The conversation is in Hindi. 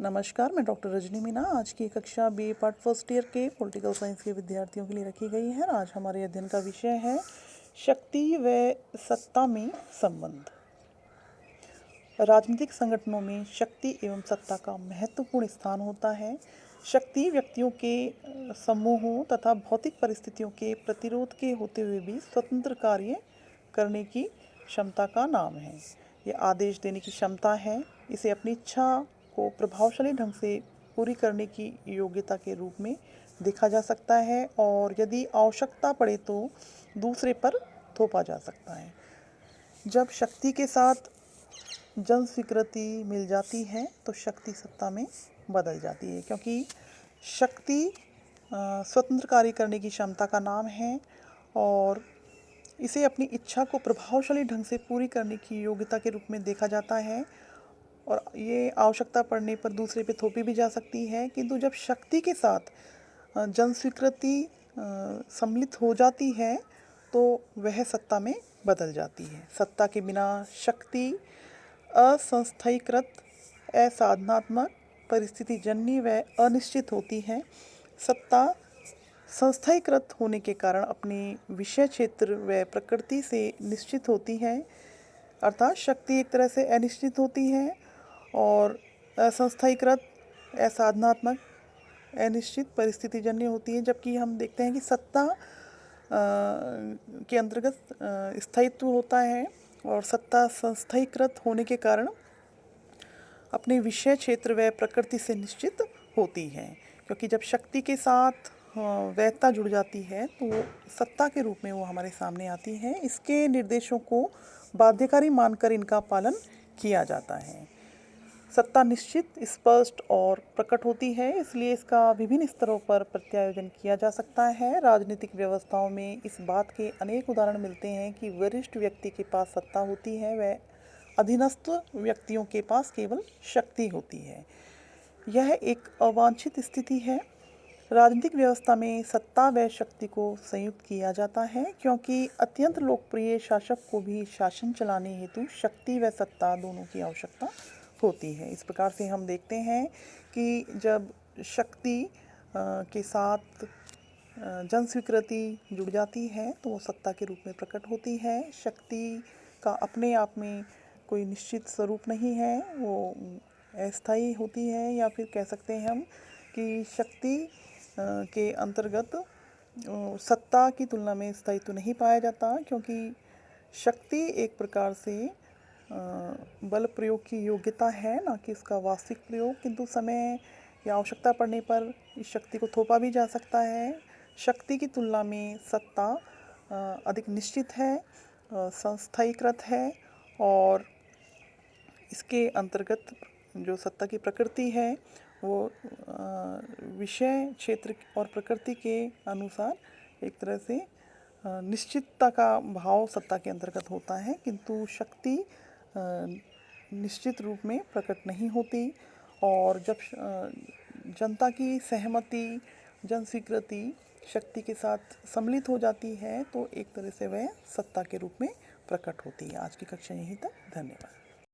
नमस्कार, मैं डॉक्टर रजनी मीना। आज की कक्षा बी पार्ट फर्स्ट ईयर के पॉलिटिकल साइंस के विद्यार्थियों के लिए रखी गई है। आज हमारे अध्ययन का विषय है शक्ति व सत्ता में संबंध। राजनीतिक संगठनों में शक्ति एवं सत्ता का महत्वपूर्ण स्थान होता है। शक्ति व्यक्तियों के समूहों तथा भौतिक परिस्थितियों के प्रतिरोध के होते हुए भी स्वतंत्र कार्य करने की क्षमता का नाम है। ये आदेश देने की क्षमता है। इसे अपनी इच्छा को प्रभावशाली ढंग से पूरी करने की योग्यता के रूप में देखा जा सकता है और यदि आवश्यकता पड़े तो दूसरे पर थोपा जा सकता है। जब शक्ति के साथ जन स्वीकृति मिल जाती है तो शक्ति सत्ता में बदल जाती है, क्योंकि शक्ति स्वतंत्र कार्य करने की क्षमता का नाम है और इसे अपनी इच्छा को प्रभावशाली ढंग से पूरी करने की योग्यता के रूप में देखा जाता है और ये आवश्यकता पड़ने पर दूसरे पे थोपी भी जा सकती है। किंतु जब शक्ति के साथ जन स्वीकृति सम्मिलित हो जाती है तो वह सत्ता में बदल जाती है। सत्ता के बिना शक्ति असंस्थायीकृत, असाधनात्मक, परिस्थितिजन्य व अनिश्चित होती है। सत्ता संस्थायीकृत होने के कारण अपने विषय क्षेत्र व प्रकृति से निश्चित होती है, अर्थात शक्ति एक तरह से अनिश्चित होती है और असंस्थायीकृत, असाधनात्मक, अनिश्चित, परिस्थितिजन्य होती है। जबकि हम देखते हैं कि सत्ता के अंतर्गत स्थायित्व होता है और सत्ता संस्थायीकृत होने के कारण अपने विषय क्षेत्र व प्रकृति से निश्चित होती है। क्योंकि जब शक्ति के साथ वैधता जुड़ जाती है तो सत्ता के रूप में वो हमारे सामने आती है। इसके निर्देशों को बाध्यकारी मानकर इनका पालन किया जाता है। सत्ता निश्चित, स्पष्ट और प्रकट होती है, इसलिए इसका विभिन्न स्तरों पर प्रत्यायोजन किया जा सकता है। राजनीतिक व्यवस्थाओं में इस बात के अनेक उदाहरण मिलते हैं कि वरिष्ठ व्यक्ति के पास सत्ता होती है व अधीनस्थ व्यक्तियों के पास केवल शक्ति होती है। यह एक अवांछित स्थिति है। राजनीतिक व्यवस्था में सत्ता व शक्ति को संयुक्त किया जाता है, क्योंकि अत्यंत लोकप्रिय शासक को भी शासन चलाने हेतु शक्ति व सत्ता दोनों की आवश्यकता होती है। इस प्रकार से हम देखते हैं कि जब शक्ति के साथ जन स्वीकृति जुड़ जाती है तो वो सत्ता के रूप में प्रकट होती है। शक्ति का अपने आप में कोई निश्चित स्वरूप नहीं है, वो अस्थायी होती है, या फिर कह सकते हैं हम कि शक्ति के अंतर्गत सत्ता की तुलना में स्थायित्व नहीं पाया जाता, क्योंकि शक्ति एक प्रकार से बल प्रयोग की योग्यता है, ना कि इसका वास्तविक प्रयोग। किंतु समय या आवश्यकता पड़ने पर इस शक्ति को थोपा भी जा सकता है। शक्ति की तुलना में सत्ता अधिक निश्चित है, संस्थायीकृत है और इसके अंतर्गत जो सत्ता की प्रकृति है वो विषय क्षेत्र और प्रकृति के अनुसार एक तरह से निश्चितता का भाव सत्ता के अंतर्गत होता है। किंतु शक्ति निश्चित रूप में प्रकट नहीं होती और जब जनता की सहमति, जन स्वीकृति शक्ति के साथ सम्मिलित हो जाती है तो एक तरह से वह सत्ता के रूप में प्रकट होती है। आज की कक्षा यहीं तक। धन्यवाद।